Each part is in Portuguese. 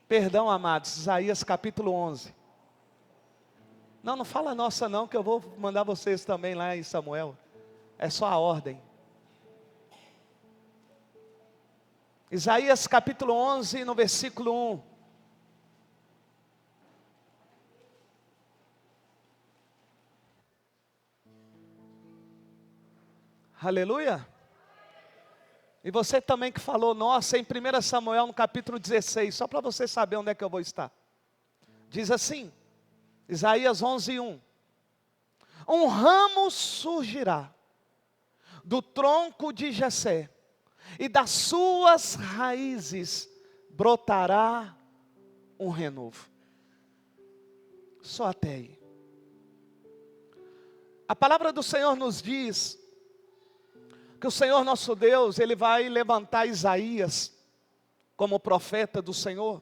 Perdão, amados, Isaías capítulo 11. Não fala nossa não, que eu vou mandar vocês também lá em Samuel. É só a ordem. Isaías capítulo 11, no versículo 1. Aleluia. E você também que falou, nossa, em 1 Samuel no capítulo 16, só para você saber onde é que eu vou estar. Diz assim, Isaías 11, 1. Um ramo surgirá do tronco de Jessé, e das suas raízes brotará um renovo. Só até aí. A palavra do Senhor nos diz que o Senhor nosso Deus, Ele vai levantar Isaías como profeta do Senhor,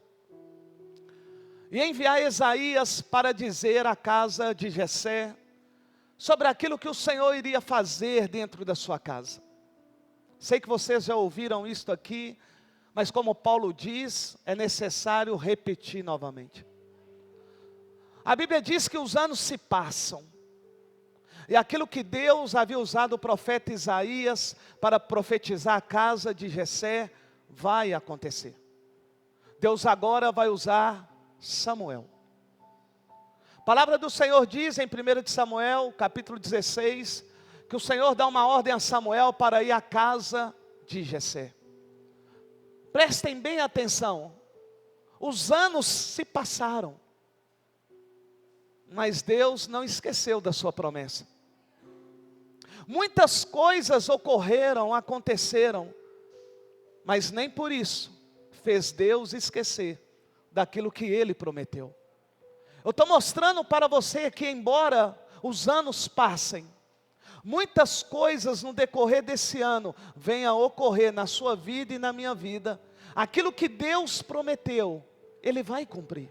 e enviar Isaías para dizer à casa de Jessé sobre aquilo que o Senhor iria fazer dentro da sua casa. Sei que vocês já ouviram isto aqui, mas como Paulo diz, é necessário repetir novamente. A Bíblia diz que os anos se passam, e aquilo que Deus havia usado o profeta Isaías para profetizar a casa de Jessé, vai acontecer. Deus agora vai usar Samuel. A palavra do Senhor diz em 1 de Samuel, capítulo 16, que o Senhor dá uma ordem a Samuel para ir à casa de Jessé. Prestem bem atenção, os anos se passaram, mas Deus não esqueceu da sua promessa. Muitas coisas ocorreram, aconteceram, mas nem por isso fez Deus esquecer daquilo que Ele prometeu. Eu estou mostrando para você que embora os anos passem, muitas coisas no decorrer desse ano venham a ocorrer na sua vida e na minha vida. Aquilo que Deus prometeu, Ele vai cumprir.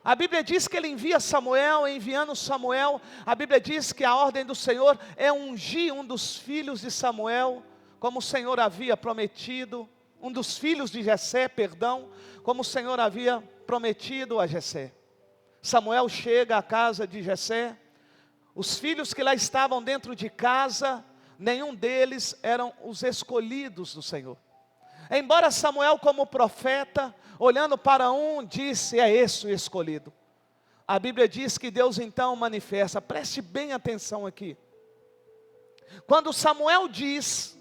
A Bíblia diz que Ele envia Samuel, enviando Samuel, a Bíblia diz que a ordem do Senhor é ungir um dos filhos de Samuel, como o Senhor havia prometido, um dos filhos de Jessé, perdão, como o Senhor havia prometido a Jessé. Samuel chega à casa de Jessé, os filhos que lá estavam dentro de casa, nenhum deles eram os escolhidos do Senhor. Embora Samuel como profeta, olhando para um, disse, é esse o escolhido. A Bíblia diz que Deus então manifesta, preste bem atenção aqui. Quando Samuel diz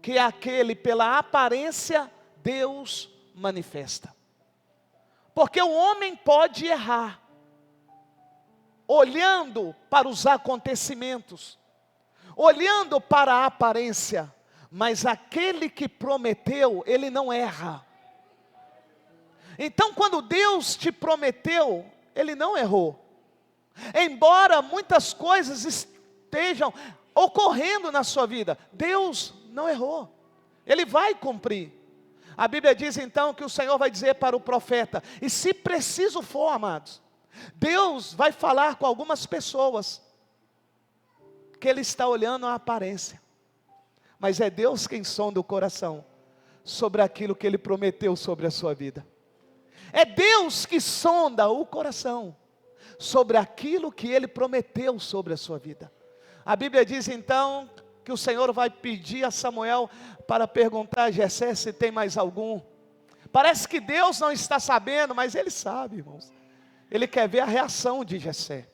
que é aquele pela aparência, Deus manifesta. Porque o homem pode errar, olhando para os acontecimentos, olhando para a aparência, mas aquele que prometeu, ele não erra. Então quando Deus te prometeu, Ele não errou. Embora muitas coisas estejam ocorrendo na sua vida, Deus não errou. Ele vai cumprir. A Bíblia diz então que o Senhor vai dizer para o profeta, e se preciso for, amados, Deus vai falar com algumas pessoas, que Ele está olhando a aparência, mas é Deus quem sonda o coração, sobre aquilo que Ele prometeu sobre a sua vida. É Deus que sonda o coração, sobre aquilo que Ele prometeu sobre a sua vida. A Bíblia diz então, que o Senhor vai pedir a Samuel, para perguntar a Jessé se tem mais algum. Parece que Deus não está sabendo, mas Ele sabe, irmãos. Ele quer ver a reação de Jessé.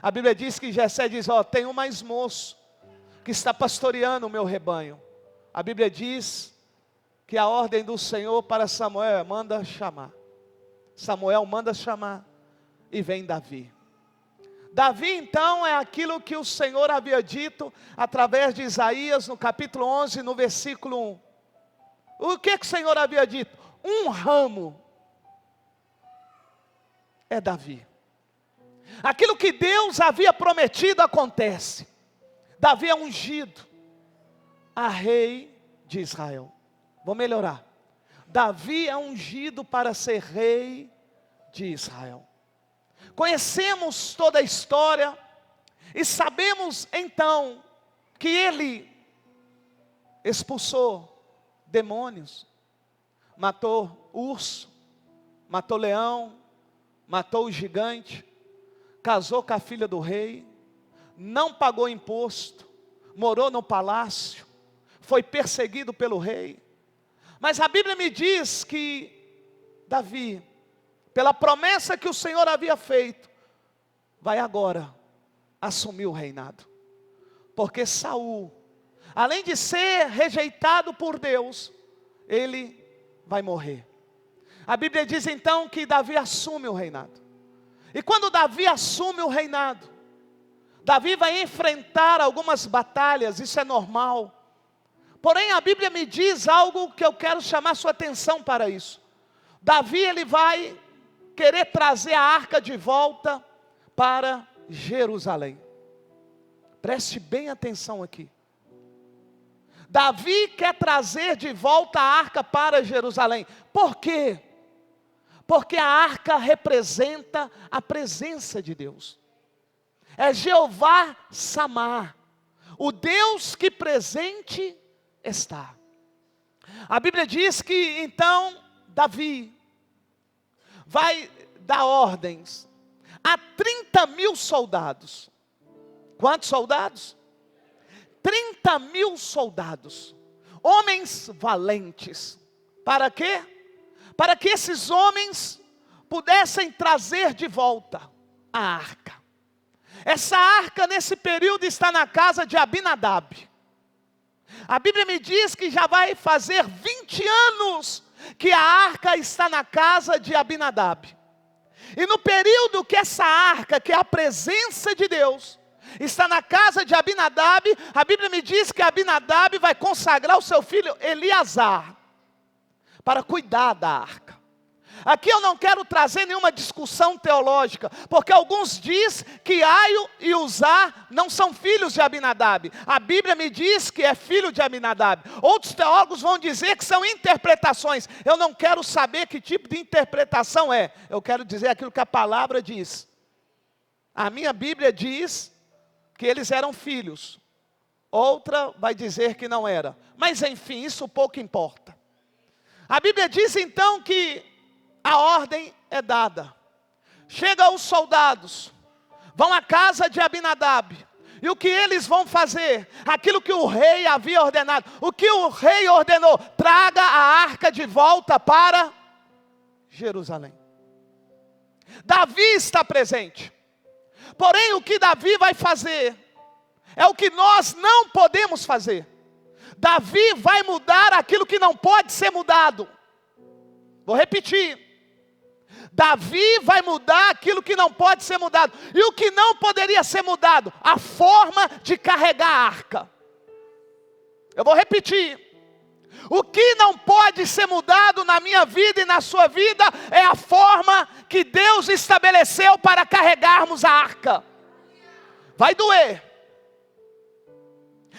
A Bíblia diz que Jessé diz, tem um mais moço, que está pastoreando o meu rebanho. A Bíblia diz, que a ordem do Senhor para Samuel é, manda chamar. Samuel manda chamar, e vem Davi. Davi então é aquilo que o Senhor havia dito, através de Isaías, no capítulo 11, no versículo 1. O que o Senhor havia dito? Um ramo é Davi. Aquilo que Deus havia prometido acontece. Davi é ungido a rei de Israel. Vou melhorar. Davi é ungido para ser rei de Israel. Conhecemos toda a história e sabemos então que ele expulsou demônios, matou urso, matou leão, matou o gigante, casou com a filha do rei, não pagou imposto, morou no palácio, foi perseguido pelo rei. Mas a Bíblia me diz que Davi, pela promessa que o Senhor havia feito, vai agora assumir o reinado. Porque Saul, além de ser rejeitado por Deus, ele vai morrer. A Bíblia diz então que Davi assume o reinado. E quando Davi assume o reinado, Davi vai enfrentar algumas batalhas, isso é normal. Porém a Bíblia me diz algo que eu quero chamar sua atenção para isso. Davi ele vai querer trazer a arca de volta para Jerusalém. Preste bem atenção aqui. Davi quer trazer de volta a arca para Jerusalém. Por quê? Porque a arca representa a presença de Deus. É Jeová Samar, o Deus que presente está. A Bíblia diz que então Davi vai dar ordens a 30.000 soldados. Quantos soldados? 30.000 soldados, homens valentes. Para quê? Para que esses homens pudessem trazer de volta a arca. Essa arca nesse período está na casa de Abinadab. A Bíblia me diz que já vai fazer 20 anos que a arca está na casa de Abinadab. E no período que essa arca, que é a presença de Deus, está na casa de Abinadab, a Bíblia me diz que Abinadab vai consagrar o seu filho Eleazar para cuidar da arca. Aqui eu não quero trazer nenhuma discussão teológica, porque alguns dizem que Aio e Uzá não são filhos de Abinadab. A Bíblia me diz que é filho de Abinadab. Outros teólogos vão dizer que são interpretações. Eu não quero saber que tipo de interpretação é. Eu quero dizer aquilo que a palavra diz. A minha Bíblia diz que eles eram filhos. Outra vai dizer que não era. Mas enfim, isso pouco importa. A Bíblia diz então que a ordem é dada. Chegam os soldados, vão à casa de Abinadab. E o que eles vão fazer? Aquilo que o rei havia ordenado. O que o rei ordenou? Traga a arca de volta para Jerusalém. Davi está presente. Porém o que Davi vai fazer é o que nós não podemos fazer. Davi vai mudar aquilo que não pode ser mudado. Vou repetir. Davi vai mudar aquilo que não pode ser mudado. E o que não poderia ser mudado? A forma de carregar a arca. Eu vou repetir. O que não pode ser mudado na minha vida e na sua vida é a forma que Deus estabeleceu para carregarmos a arca. Vai doer.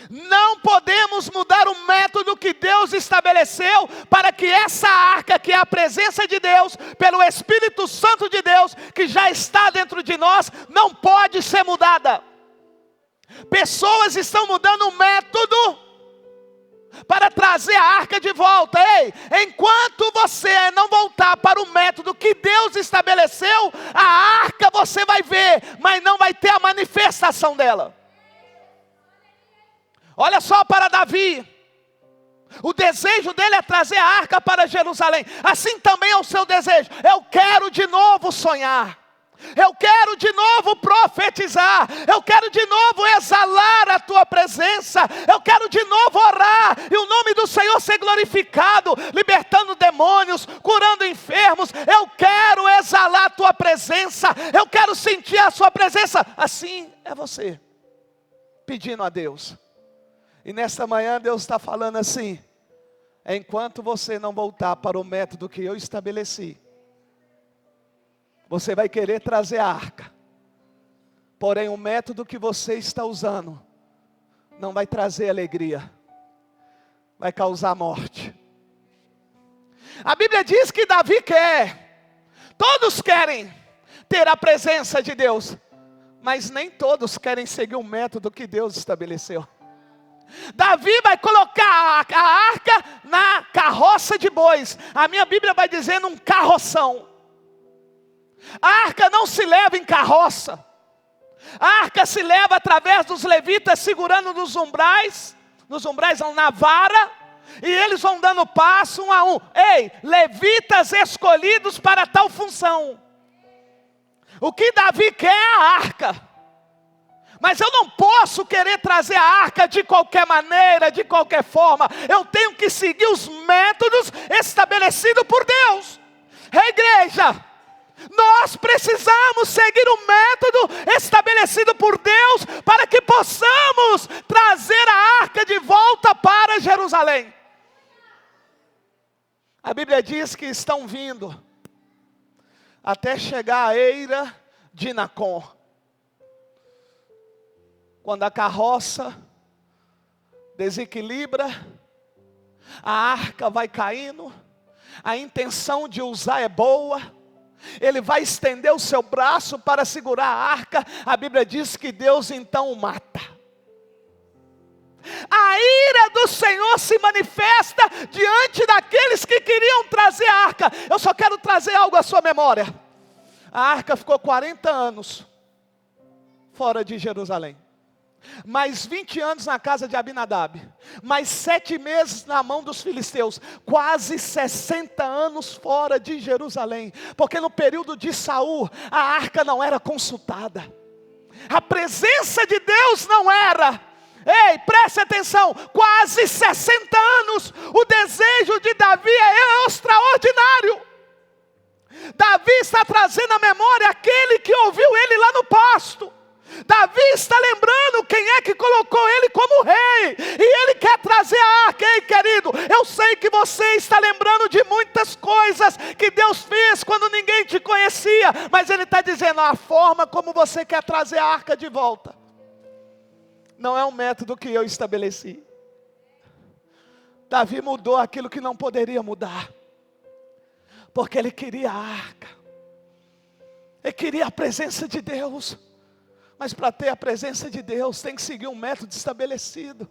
Não podemos mudar o método que Deus estabeleceu para que essa arca, que é a presença de Deus, pelo Espírito Santo de Deus, que já está dentro de nós, não pode ser mudada. Pessoas estão mudando o método para trazer a arca de volta. Ei, enquanto você não voltar para o método que Deus estabeleceu, a arca você vai ver, mas não vai ter a manifestação dela. Olha só para Davi, o desejo dele é trazer a arca para Jerusalém, assim também é o seu desejo. Eu quero de novo sonhar, eu quero de novo profetizar, eu quero de novo exalar a tua presença, eu quero de novo orar, e o nome do Senhor ser glorificado, libertando demônios, curando enfermos. Eu quero exalar a tua presença, eu quero sentir a sua presença. Assim é você, pedindo a Deus. E nesta manhã Deus está falando assim: enquanto você não voltar para o método que eu estabeleci, você vai querer trazer a arca. Porém o método que você está usando não vai trazer alegria, vai causar morte. A Bíblia diz que Davi quer, todos querem ter a presença de Deus, mas nem todos querem seguir o método que Deus estabeleceu. Davi vai colocar a arca na carroça de bois. A minha Bíblia vai dizer num carroção. A arca não se leva em carroça. A arca se leva através dos levitas segurando nos umbrais não, na vara, e eles vão dando passo um a um. Ei, levitas escolhidos para tal função. O que Davi quer é a arca. Mas eu não posso querer trazer a arca de qualquer maneira, de qualquer forma. Eu tenho que seguir os métodos estabelecidos por Deus. Igreja, nós precisamos seguir o método estabelecido por Deus para que possamos trazer a arca de volta para Jerusalém. A Bíblia diz que estão vindo até chegar à eira de Nacon. Quando a carroça desequilibra, a arca vai caindo, a intenção de usar é boa, ele vai estender o seu braço para segurar a arca, a Bíblia diz que Deus então o mata. A ira do Senhor se manifesta diante daqueles que queriam trazer a arca. Eu só quero trazer algo à sua memória. A arca ficou 40 anos fora de Jerusalém. Mais 20 anos na casa de Abinadab, mais 7 meses na mão dos filisteus, quase 60 anos fora de Jerusalém, porque no período de Saul, a arca não era consultada, a presença de Deus não era. Ei, preste atenção, quase 60 anos, o desejo de Davi é extraordinário. Davi está trazendo à memória aquele que ouviu ele lá no pasto. Davi está lembrando quem é que colocou ele como rei, e ele quer trazer a arca. Ei, querido, eu sei que você está lembrando de muitas coisas que Deus fez quando ninguém te conhecia, mas ele está dizendo, a forma como você quer trazer a arca de volta, não é um método que eu estabeleci. Davi mudou aquilo que não poderia mudar, porque ele queria a arca, ele queria a presença de Deus. Mas para ter a presença de Deus, tem que seguir um método estabelecido.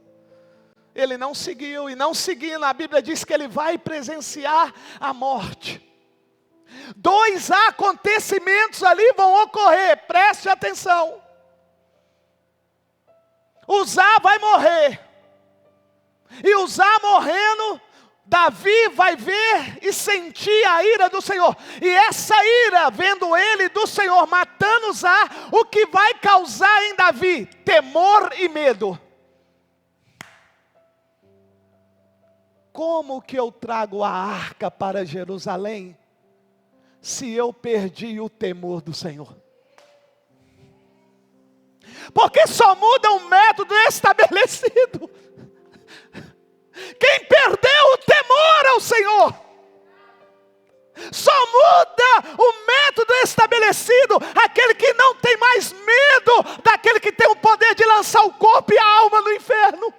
Ele não seguiu, e não seguindo, a Bíblia diz que ele vai presenciar a morte. 2 acontecimentos ali vão ocorrer, preste atenção. Uzá vai morrer, e Uzá morrendo, Davi vai ver e sentir a ira do Senhor. E essa ira, vendo ele do Senhor matando Uzá, o que vai causar em Davi? Temor e medo. Como que eu trago a arca para Jerusalém, se eu perdi o temor do Senhor? Porque só muda um método estabelecido quem perdeu o temor ao Senhor. Só muda o método estabelecido aquele que não tem mais medo daquele que tem o poder de lançar o corpo e a alma no inferno.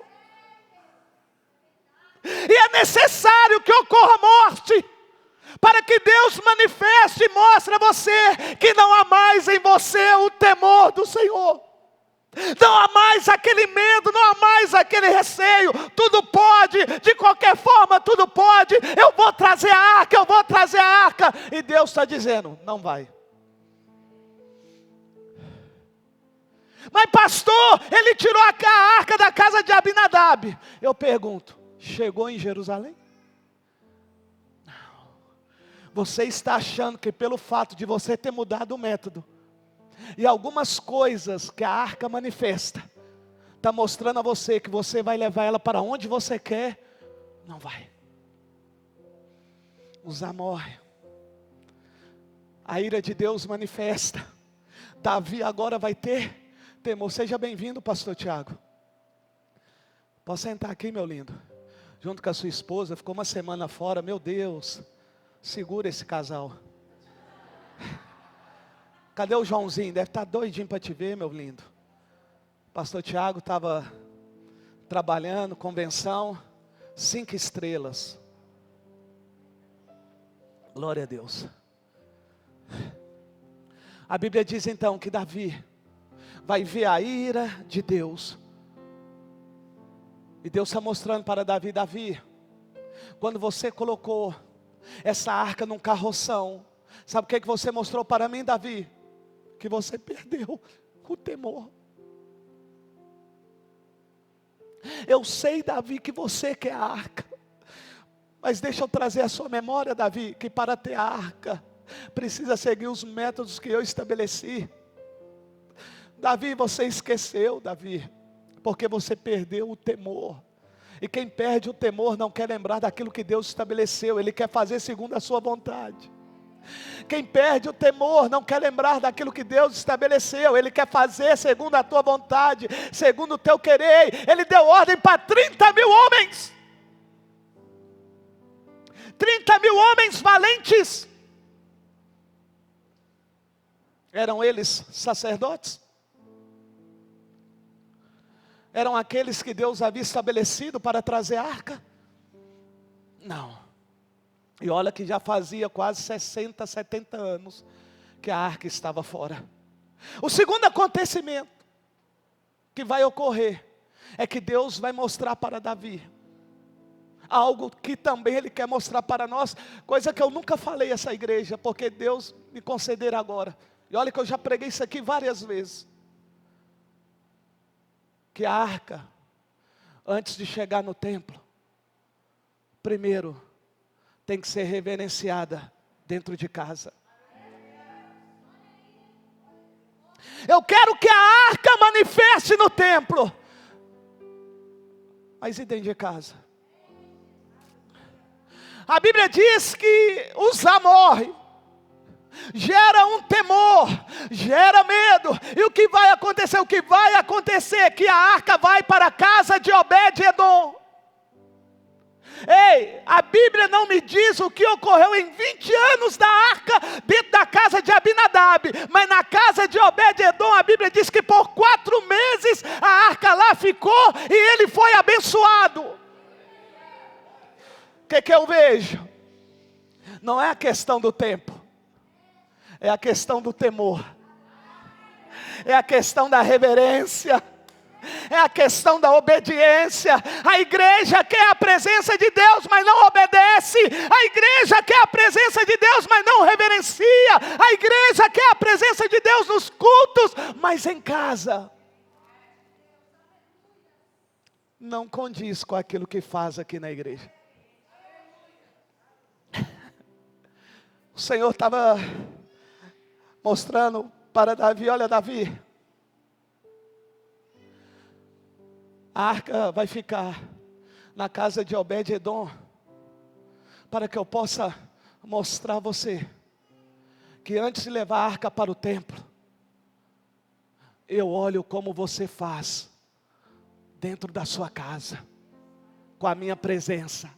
E é necessário que ocorra morte, para que Deus manifeste e mostre a você que não há mais em você o temor do Senhor. Não há mais aquele medo, não há mais aquele receio. Tudo pode, de qualquer forma tudo pode. Eu vou trazer a arca, eu vou trazer a arca. E Deus está dizendo, não vai. Mas pastor, ele tirou a arca da casa de Abinadab. Eu pergunto, chegou em Jerusalém? Não. Você está achando que pelo fato de você ter mudado o método, e algumas coisas que a arca manifesta, está mostrando a você que você vai levar ela para onde você quer? Não vai. Uzá morre, a ira de Deus manifesta. Davi agora vai ter temor. Seja bem-vindo, pastor Tiago. Pode sentar aqui, meu lindo, junto com a sua esposa. Ficou uma semana fora, meu Deus, segura esse casal. Cadê o Joãozinho? Deve estar doidinho para te ver, meu lindo. Pastor Tiago estava trabalhando, convenção, 5 estrelas. Glória a Deus. A Bíblia diz então que Davi vai ver a ira de Deus. E Deus está mostrando para Davi, Davi, quando você colocou essa arca num carroção, Sabe o que você mostrou para mim, Davi? Que você perdeu o temor. Eu sei, Davi, que você quer a arca. Mas deixa eu trazer a sua memória, Davi, que para ter a arca, precisa seguir os métodos que eu estabeleci. Davi, você esqueceu, Davi, porque você perdeu o temor. E quem perde o temor não quer lembrar daquilo que Deus estabeleceu, ele quer fazer segundo a sua vontade. Quem perde o temor não quer lembrar daquilo que Deus estabeleceu, ele quer fazer segundo a tua vontade, segundo o teu querer. Ele deu ordem para 30 mil homens, 30 mil homens valentes. Eram eles sacerdotes? Eram aqueles que Deus havia estabelecido para trazer a arca? Não. E olha que já fazia quase 60, 70 anos que a arca estava fora. O segundo acontecimento que vai ocorrer é que Deus vai mostrar para Davi algo que também Ele quer mostrar para nós, coisa que eu nunca falei a essa igreja, porque Deus me concederá agora. E olha que eu já preguei isso aqui várias vezes. Que a arca, antes de chegar no templo, primeiro tem que ser reverenciada dentro de casa. Eu quero que a arca manifeste no templo, mas e dentro de casa? A Bíblia diz que o Zamor gera um temor, gera medo. E o que vai acontecer? O que vai acontecer é que a arca vai para a casa de Obed-edom. Ei, a Bíblia não me diz o que ocorreu em 20 anos da arca dentro da casa de Abinadab, mas na casa de Obed-edom a Bíblia diz que por 4 meses a arca lá ficou e ele foi abençoado. O que eu vejo? Não é a questão do tempo, é a questão do temor, é a questão da reverência, é a questão da obediência. A igreja quer a presença de Deus, mas não obedece. A igreja quer a presença de Deus, mas não reverencia. A igreja quer a presença de Deus nos cultos, mas em casa não condiz com aquilo que faz aqui na igreja. O Senhor estava mostrando para Davi: olha, Davi, a arca vai ficar na casa de Obed-edom, para que eu possa mostrar a você que antes de levar a arca para o templo, eu olho como você faz dentro da sua casa, com a minha presença.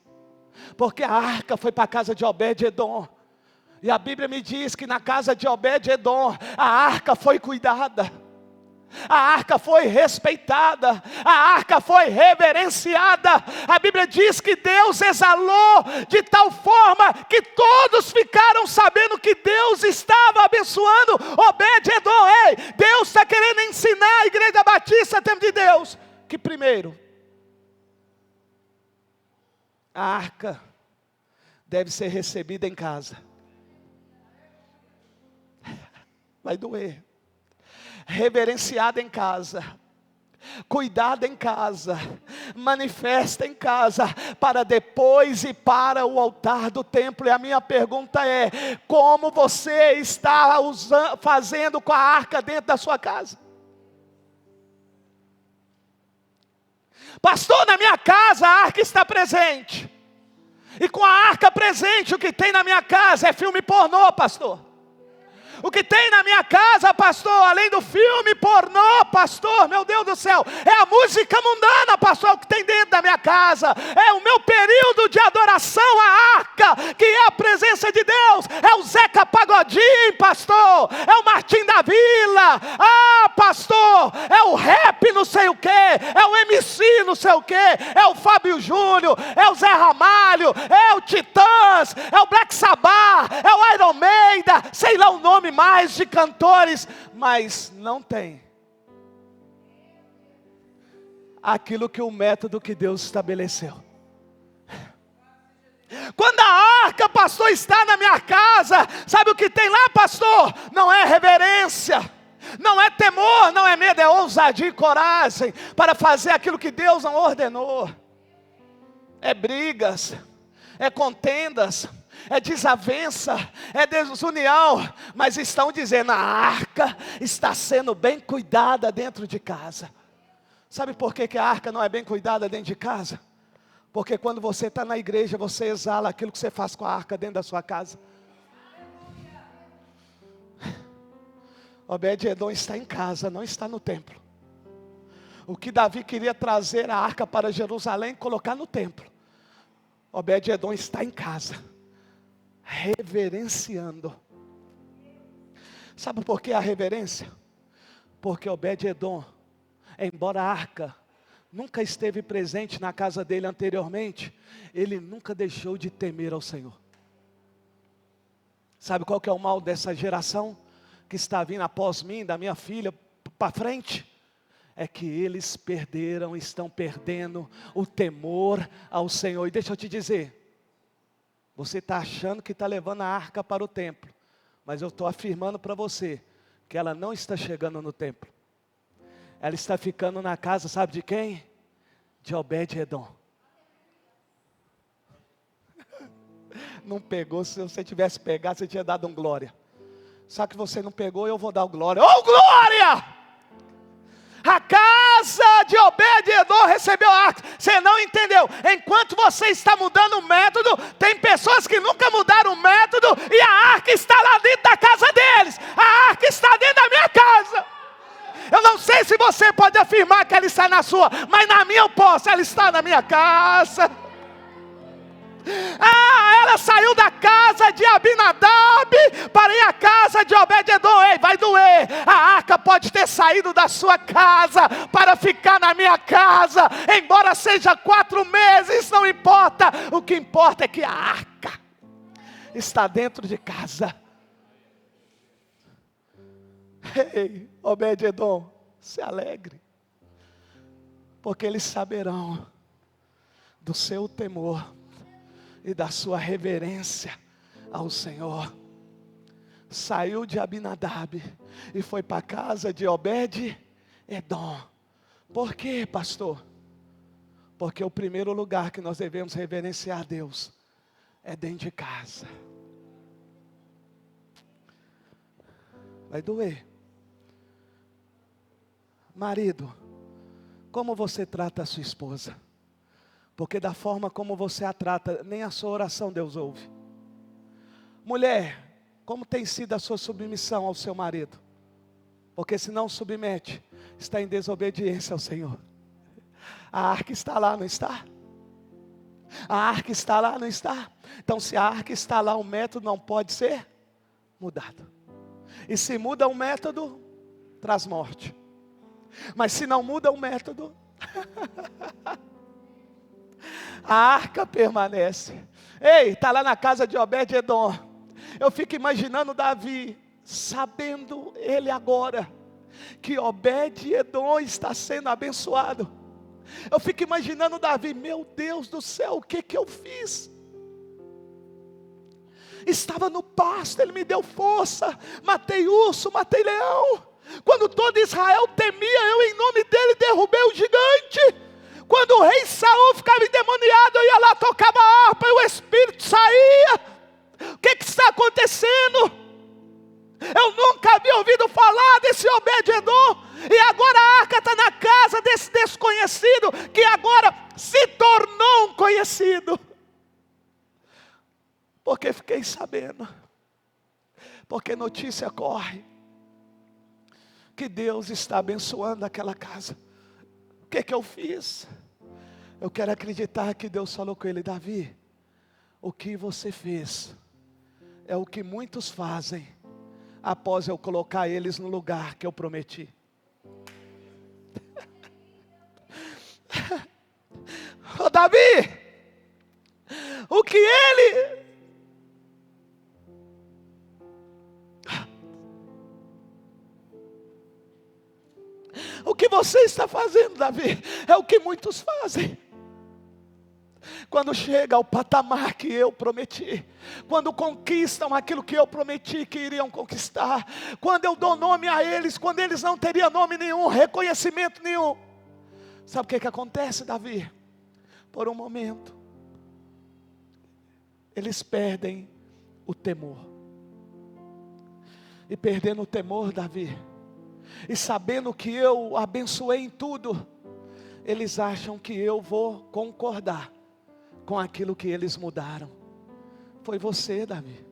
Porque a arca foi para a casa de Obed-edom, e a Bíblia me diz que na casa de Obed-edom a arca foi cuidada, a arca foi respeitada, a arca foi reverenciada. A Bíblia diz que Deus exalou de tal forma que todos ficaram sabendo que Deus estava abençoando Obed-edom. Ei, Deus está querendo ensinar a igreja batista, Templo de Deus, que primeiro, a arca deve ser recebida em casa. Vai doer. Reverenciada em casa, cuidada em casa, manifesta em casa, para depois ir para o altar do templo. E a minha pergunta é: como você está fazendo com a arca dentro da sua casa? Pastor, na minha casa a arca está presente, e com a arca presente, o que tem na minha casa é filme pornô, pastor. O que tem na minha casa, pastor, além do filme pornô, pastor, meu Deus do céu, é a música mundana, pastor, o que tem dentro da minha casa. É o meu período de adoração à arca, que é a presença de Deus. É o Zeca Pagodinho, pastor, é o Martim da Vila, pastor, é o rap não sei o que, é o MC não sei o que, é o Fábio Júnior, é o Zé Ramalho, é o Titãs, é o Black Sabbath, é o Iron Maiden, sei lá o nome mais de cantores, mas não tem aquilo que o método que Deus estabeleceu. Quando a arca pastor está na minha casa, sabe o que tem lá, pastor? Não é reverência, não é temor, não é medo, é ousadia e coragem para fazer aquilo que Deus não ordenou. É brigas, é contendas, é desavença, é desunião, mas estão dizendo: a arca está sendo bem cuidada dentro de casa. Sabe por que a arca não é bem cuidada dentro de casa? Porque quando você está na igreja, você exala aquilo que você faz com a arca dentro da sua casa. Obed-edom está em casa, não está no templo. O que Davi queria trazer a arca para Jerusalém e colocar no templo, Obed-edom está em casa, reverenciando. Sabe por que a reverência? Porque Obed-edom, embora a arca nunca esteve presente na casa dele anteriormente, ele nunca deixou de temer ao Senhor. Sabe qual que é o mal dessa geração que está vindo após mim, da minha filha, para frente? É que eles estão perdendo o temor ao Senhor. E deixa eu te dizer, você está achando que está levando a arca para o templo, mas eu estou afirmando para você, que ela não está chegando no templo. Ela está ficando na casa, sabe de quem? De Obed-edom. Não pegou, se você tivesse pegado, você tinha dado um glória. Só que você não pegou, eu vou dar o glória. Oh, glória! A casa de Obed-edom recebeu a arca. Você não entendeu? Enquanto você está mudando o método, tem pessoas que nunca mudaram o método, e a arca está lá dentro da casa deles. A arca está dentro da minha casa. Eu não sei se você pode afirmar que ela está na sua, mas na minha eu posso, ela está na minha casa. Ela saiu da casa de Abinadab para ir à casa de Obed-edom. Ei, vai doer. A arca pode ter saído da sua casa para ficar na minha casa, embora seja 4 meses, não importa. O que importa é que a arca está dentro de casa. Ei, Obed-edom, se alegre, porque eles saberão do seu temor e da sua reverência ao Senhor. Saiu de Abinadab e foi para a casa de Obed-edom. Por quê, pastor? Porque o primeiro lugar que nós devemos reverenciar a Deus é dentro de casa. Vai doer. Marido, como você trata a sua esposa? Porque da forma como você a trata, nem a sua oração Deus ouve. Mulher, como tem sido a sua submissão ao seu marido? Porque se não submete, está em desobediência ao Senhor. A arca está lá, não está? A arca está lá, não está? Então se a arca está lá, o método não pode ser mudado. E se muda o método, traz morte. Mas se não muda o método, a arca permanece. Ei, está lá na casa de Obed-edom. Eu fico imaginando Davi, sabendo ele agora, que Obed-edom está sendo abençoado. Eu fico imaginando Davi, meu Deus do céu, o que eu fiz? Estava no pasto, ele me deu força, matei urso, matei leão. Quando todo Israel temia, eu em nome dele derrubei o gigante. Quando o rei Saul ficava endemoniado, eu ia lá, tocava a harpa e o espírito saía. O que está acontecendo? Eu nunca havia ouvido falar desse Obed-edom. E agora a arca está na casa desse desconhecido, que agora se tornou um conhecido. Porque fiquei sabendo, porque notícia corre, que Deus está abençoando aquela casa. O que eu fiz? Eu quero acreditar que Deus falou com ele: Davi, o que você fez é o que muitos fazem após eu colocar eles no lugar que eu prometi. Ô Davi, o que ele... O que você está fazendo, Davi, é o que muitos fazem. Quando chega ao patamar que eu prometi, quando conquistam aquilo que eu prometi que iriam conquistar, quando eu dou nome a eles, quando eles não teriam nome nenhum, reconhecimento nenhum. Sabe o que acontece, Davi? Por um momento, eles perdem o temor. E perdendo o temor, Davi, e sabendo que eu abençoei em tudo, eles acham que eu vou concordar com aquilo que eles mudaram. Foi você, Davi.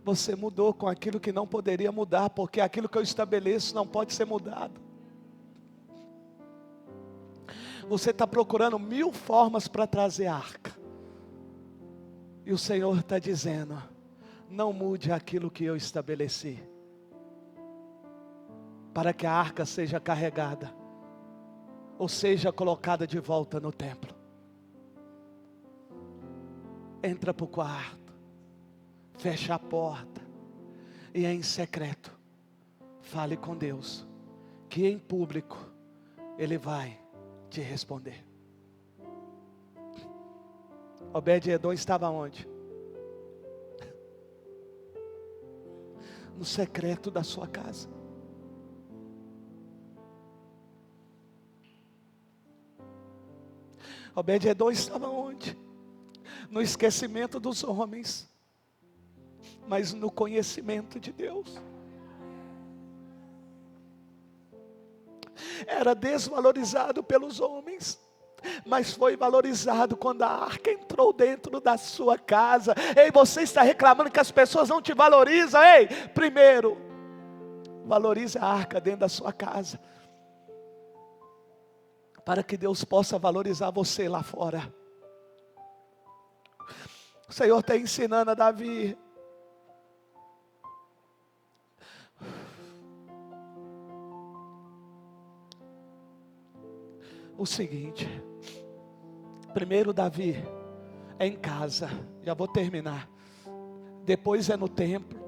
Você mudou com aquilo que não poderia mudar, porque aquilo que eu estabeleço não pode ser mudado. Você está procurando 1000 formas para trazer a arca. E o Senhor está dizendo: não mude aquilo que eu estabeleci, para que a arca seja carregada, ou seja colocada de volta no templo. Entra para o quarto, fecha a porta, e em secreto, fale com Deus, que em público Ele vai te responder. Obed-edom estava onde? No secreto da sua casa. Obed-edom estava onde? No esquecimento dos homens, mas no conhecimento de Deus. Era desvalorizado pelos homens, mas foi valorizado quando a arca entrou dentro da sua casa. Ei, você está reclamando que as pessoas não te valorizam? Ei, primeiro, valorize a arca dentro da sua casa, para que Deus possa valorizar você lá fora. O Senhor está ensinando a Davi. O seguinte: primeiro, Davi, é em casa. Já vou terminar. Depois é no templo.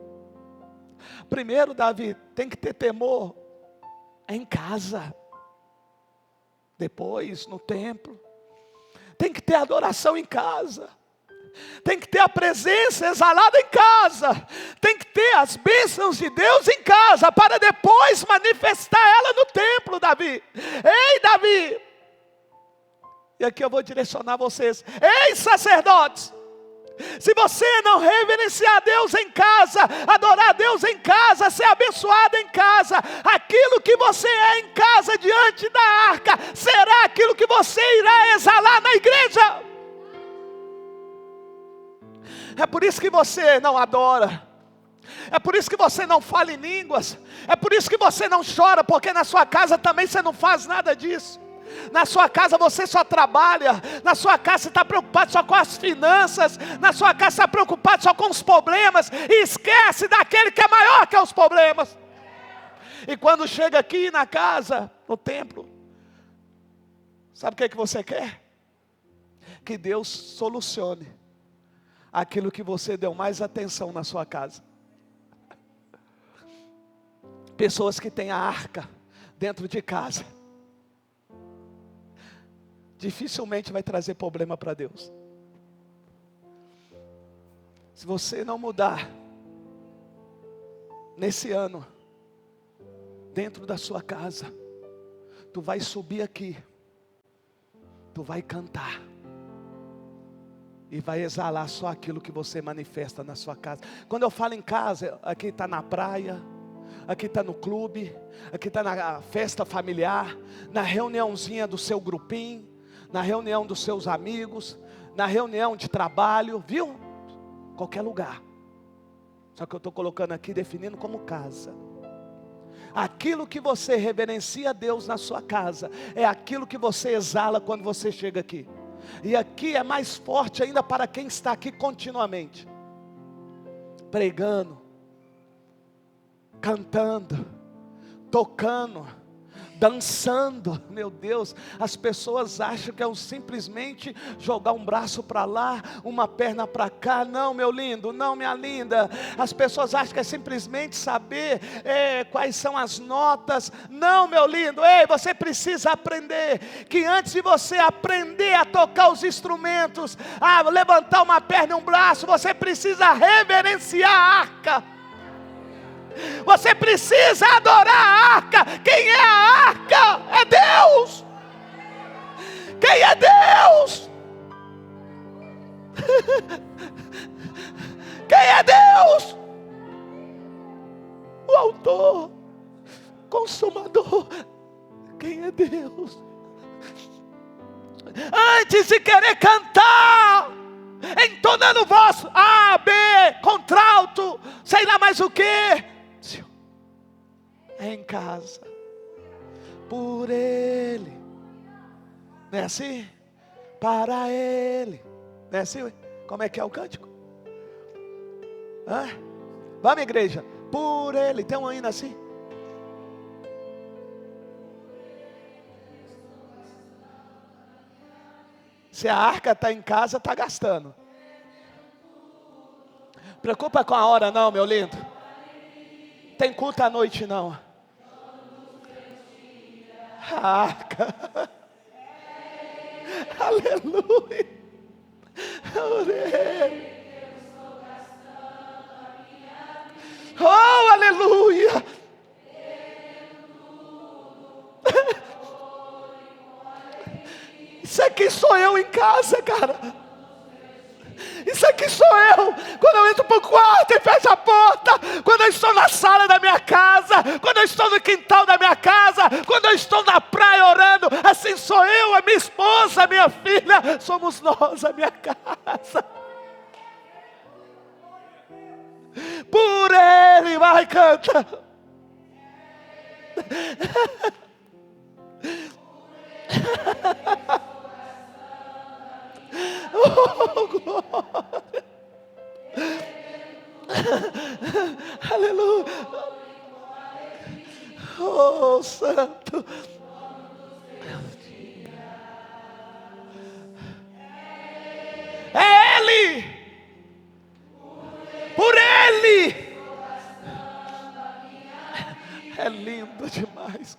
Primeiro, Davi, tem que ter temor em casa. Depois no templo. Tem que ter adoração em casa. Tem que ter a presença exalada em casa. Tem que ter as bênçãos de Deus em casa, para depois manifestar ela no templo, Davi. Ei, Davi, e aqui eu vou direcionar vocês. Ei, sacerdotes, se você não reverenciar Deus em casa, adorar a Deus em casa, ser abençoado em casa, aquilo que você é em casa diante da arca, será aquilo que você irá exalar na igreja. É por isso que você não adora, é por isso que você não fala em línguas, é por isso que você não chora, porque na sua casa também você não faz nada disso. Na sua casa você só trabalha, na sua casa você está preocupado só com as finanças, na sua casa você está preocupado só com os problemas, e esquece daquele que é maior que os problemas. E quando chega aqui na casa, no templo, sabe o que você quer? Que Deus solucione aquilo que você deu mais atenção na sua casa. Pessoas que têm a arca dentro de casa, dificilmente vai trazer problema para Deus. Se você não mudar nesse ano, dentro da sua casa, tu vai subir aqui, tu vai cantar, e vai exalar só aquilo que você manifesta na sua casa. Quando eu falo em casa, aqui está na praia, aqui está no clube, aqui está na festa familiar, na reuniãozinha do seu grupinho, na reunião dos seus amigos, na reunião de trabalho, viu? Qualquer lugar. Só que eu estou colocando aqui, definindo como casa. Aquilo que você reverencia a Deus na sua casa, é aquilo que você exala quando você chega aqui. E aqui é mais forte ainda para quem está aqui continuamente, pregando, cantando, tocando, dançando. Meu Deus, as pessoas acham que é simplesmente jogar um braço para lá, uma perna para cá. Não, meu lindo, não, minha linda. As pessoas acham que é simplesmente saber quais são as notas. Não, meu lindo, ei, você precisa aprender que antes de você aprender a tocar os instrumentos, a levantar uma perna e um braço, você precisa reverenciar a arca. Você precisa adorar a arca. Quem é a arca? É Deus. Quem é Deus? Quem é Deus? O autor, consumador. Quem é Deus? Antes de querer cantar, entonando voz A, B, contralto, sei lá mais o que, é em casa, por Ele, não é assim? Para Ele, não é assim? Como é que é o cântico? Vamos, igreja, por Ele. Tem um hino assim? Se a arca está em casa, está gastando. Preocupa com a hora não, meu lindo. Tem culto à noite não. A arca. Aleluia. Oh, aleluia. Isso aqui sou eu em casa, cara. Isso aqui sou eu. Quando eu entro para o quarto e fecho a porta. Quando eu estou na sala da minha casa. Quando eu estou no quintal da minha casa. Quando eu estou na praia orando. Assim sou eu, a minha esposa, a minha filha. Somos nós, a minha casa. Por Ele, vai, canta. Oh, glória. Aleluia. Oh, santo. É Ele. Por Ele. É lindo demais.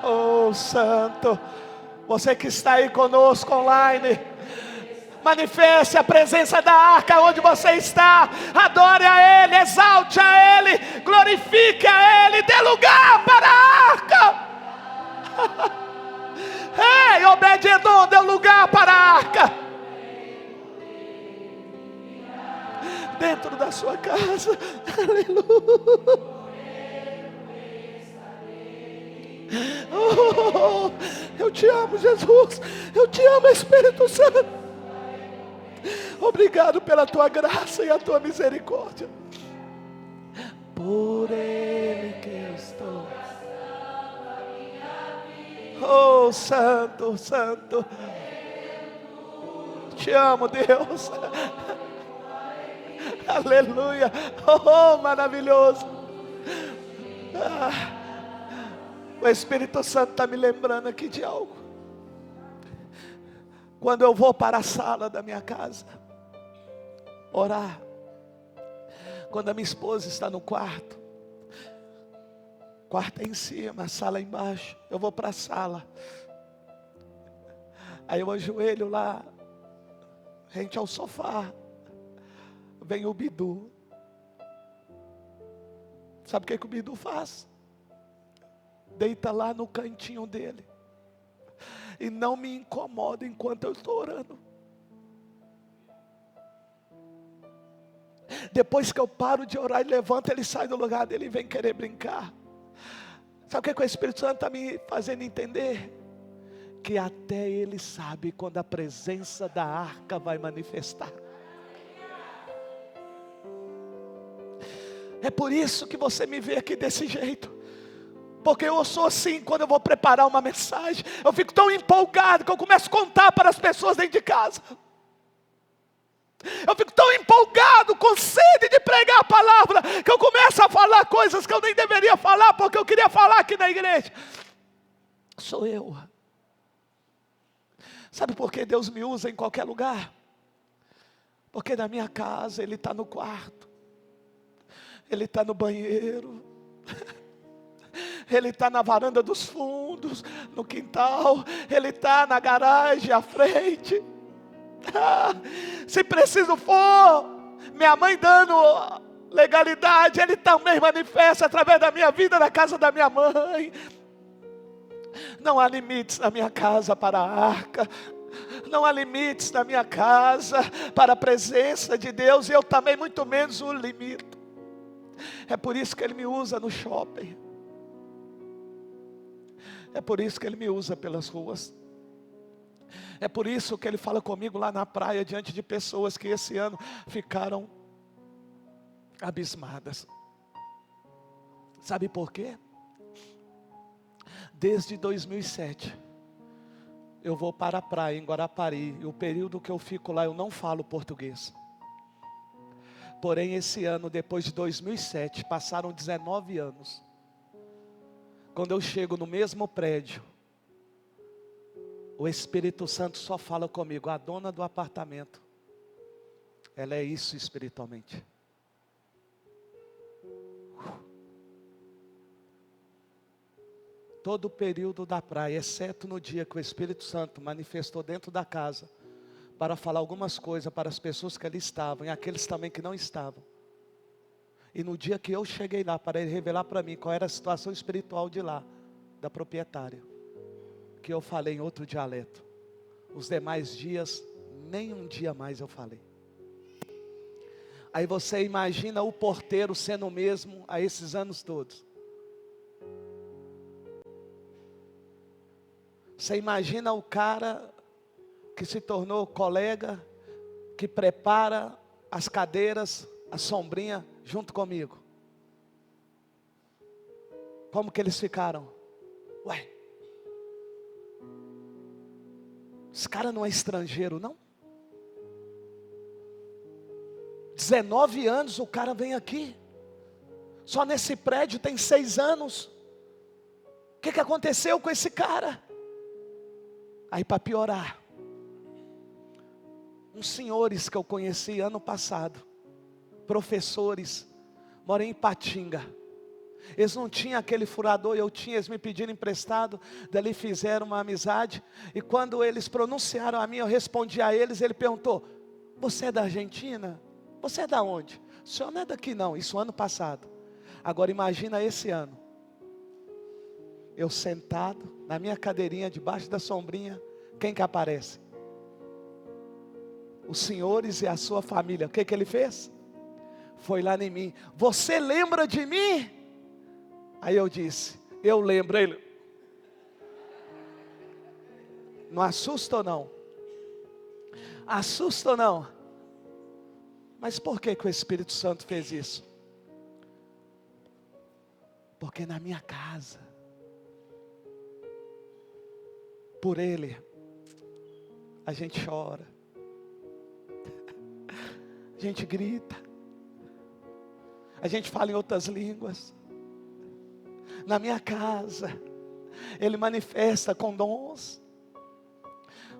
Oh, santo, você que está aí conosco online, manifeste a presença da arca onde você está. Adore a Ele, exalte a Ele, glorifique a Ele, dê lugar para a arca. Ei, Obed-Edom, dê lugar para a arca dentro da sua casa. Aleluia. Oh, eu te amo, Jesus. Eu te amo, Espírito Santo. Obrigado pela tua graça e a tua misericórdia. Por Ele que eu estou. Oh, santo, santo. Te amo, Deus. Aleluia. Oh, maravilhoso. O Espírito Santo está me lembrando aqui de algo. Quando eu vou para a sala da minha casa orar, quando a minha esposa está no quarto é em cima, a sala é embaixo, eu vou para a sala, aí eu ajoelho lá, rente ao sofá, vem o Bidu. Sabe o que o Bidu faz? Deita lá no cantinho dele e não me incomoda enquanto eu estou orando. Depois que eu paro de orar e levanto, ele sai do lugar dele e vem querer brincar. Sabe o que o Espírito Santo está me fazendo entender? Que até ele sabe quando a presença da arca vai manifestar. É por isso que você me vê aqui desse jeito. Porque eu sou assim quando eu vou preparar uma mensagem. Eu fico tão empolgado que eu começo a contar para as pessoas dentro de casa. Eu fico tão empolgado, com sede de pregar a palavra, que eu começo a falar coisas que eu nem deveria falar, porque eu queria falar aqui na igreja. Sou eu. Sabe por que Deus me usa em qualquer lugar? Porque na minha casa Ele está no quarto, Ele está no banheiro, Ele está na varanda dos fundos, no quintal, Ele está na garagem à frente. Se preciso for, minha mãe dando legalidade, Ele também manifesta através da minha vida na casa da minha mãe. Não há limites na minha casa para a arca. Não há limites na minha casa para a presença de Deus. E eu também muito menos o limito. É por isso que Ele me usa no shopping. É por isso que Ele me usa pelas ruas. É por isso que Ele fala comigo lá na praia, diante de pessoas que esse ano ficaram abismadas. Sabe por quê? Desde 2007, eu vou para a praia em Guarapari, e o período que eu fico lá eu não falo português. Porém esse ano, depois de 2007, passaram 19 anos. Quando eu chego no mesmo prédio, o Espírito Santo só fala comigo: a dona do apartamento, ela é isso espiritualmente. Todo o período da praia, exceto no dia que o Espírito Santo manifestou dentro da casa, para falar algumas coisas para as pessoas que ali estavam, e aqueles também que não estavam. E no dia que eu cheguei lá, para Ele revelar para mim qual era a situação espiritual de lá, da proprietária, que eu falei em outro dialeto. Os demais dias, nem um dia mais eu falei. Aí você imagina o porteiro sendo o mesmo a esses anos todos. Você imagina o cara que se tornou colega, que prepara as cadeiras, a sombrinha, junto comigo. Como que eles ficaram? Ué, esse cara não é estrangeiro, não? 19 anos o cara vem aqui. Só nesse prédio tem 6 anos. O que aconteceu com esse cara? Aí para piorar, uns senhores que eu conheci ano passado, professores, moram em Ipatinga. Eles não tinham aquele furador, eu tinha, eles me pediram emprestado, dali fizeram uma amizade. E quando eles pronunciaram a mim, eu respondi a eles. Ele perguntou: você é da Argentina? Você é da onde? O senhor não é daqui não, isso ano passado. Agora imagina esse ano, eu sentado na minha cadeirinha, debaixo da sombrinha, quem que aparece? Os senhores e a sua família. O que ele fez? Foi lá em mim: você lembra de mim? Aí eu disse: eu lembro. Ele: não assusta ou não? Assusta ou não? Mas por que o Espírito Santo fez isso? Porque na minha casa, por Ele, a gente chora, a gente grita, a gente fala em outras línguas. Na minha casa, Ele manifesta com dons.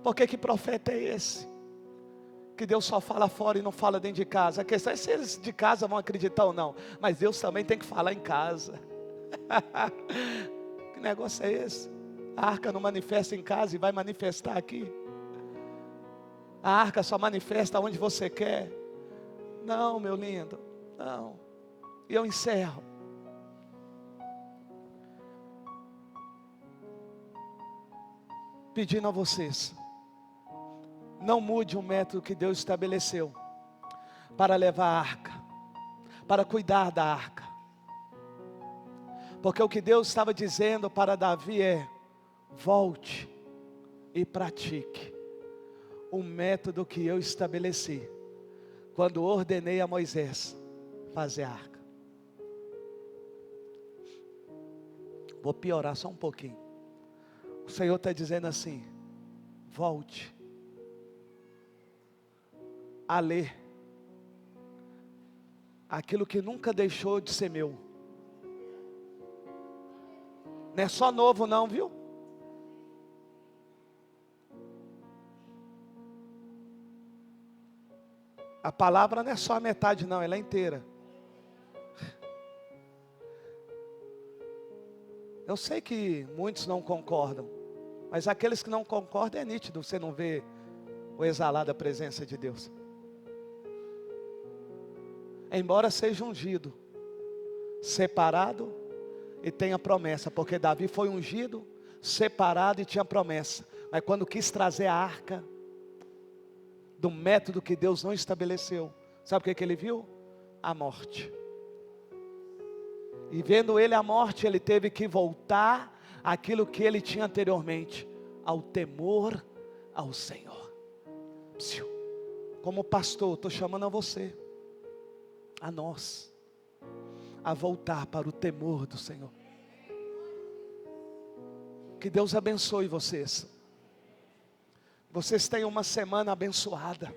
Porque que profeta é esse? Que Deus só fala fora e não fala dentro de casa. A questão é se eles de casa vão acreditar ou não. Mas Deus também tem que falar em casa. Que negócio é esse? A arca não manifesta em casa e vai manifestar aqui. A arca só manifesta onde você quer. Não, meu lindo, não. E eu encerro. Pedindo a vocês, não mude o método que Deus estabeleceu para levar a arca, para cuidar da arca. Porque o que Deus estava dizendo para Davi é: volte e pratique o método que eu estabeleci quando ordenei a Moisés fazer a arca. Vou piorar só um pouquinho. O Senhor está dizendo assim: volte a ler aquilo que nunca deixou de ser meu. Não é só novo não, viu? A palavra não é só a metade não, ela é inteira. Eu sei que muitos não concordam, mas aqueles que não concordam é nítido, você não vê o exalar da presença de Deus. Embora seja ungido, separado e tenha promessa, porque Davi foi ungido, separado e tinha promessa, mas quando quis trazer a arca, do método que Deus não estabeleceu, sabe o que ele viu? A morte. E vendo ele a morte, ele teve que voltar àquilo que ele tinha anteriormente, ao temor ao Senhor. Como pastor, estou chamando a você, a nós, a voltar para o temor do Senhor. Que Deus abençoe vocês. Vocês tenham uma semana abençoada.